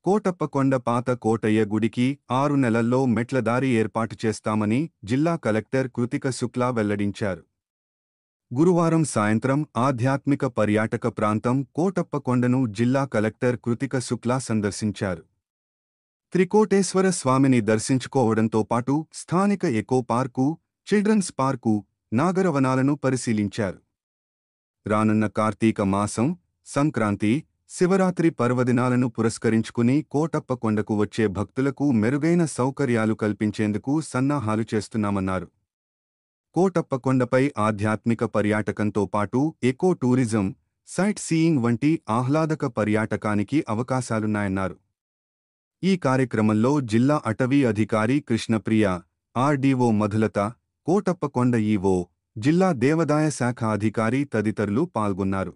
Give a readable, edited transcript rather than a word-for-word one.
కోటప్పకొండ పాత కోటయ్య గుడికి 6 నెలల్లో మెట్లదారి ఏర్పాటు చేస్తామని జిల్లా కలెక్టర్ కృతిక శుక్లా వెల్లడించారు. గురువారం సాయంత్రం ఆధ్యాత్మిక పర్యాటక ప్రాంతం కోటప్పకొండను జిల్లా కలెక్టర్ కృతిక శుక్లా సందర్శించారు. త్రికోటేశ్వర స్వామిని దర్శించుకోవడంతో పాటు స్థానిక ఎకో పార్కు, చిల్డ్రన్స్ పార్కు, నాగరవనాలను పరిశీలించారు. రానున్న కార్తీక మాసం, సంక్రాంతి, శివరాత్రి పర్వదినాలను పురస్కరించుకుని కోటప్పకొండకు వచ్చే భక్తులకు మెరుగైన సౌకర్యాలు కల్పించేందుకు సన్నాహాలు చేస్తున్నామన్నారు. కోటప్పకొండపై ఆధ్యాత్మిక పర్యాటకంతో పాటు ఎకో టూరిజం, సైట్ సీయింగ్ వంటి ఆహ్లాదక పర్యాటకానికి అవకాశాలున్నాయన్నారు. ఈ కార్యక్రమంలో జిల్లా అటవీ అధికారి కృష్ణప్రియ, ఆర్డీఓ మధులత, కోటప్పకొండ ఈవో, జిల్లా దేవాదాయ శాఖ అధికారి తదితరులు పాల్గొన్నారు.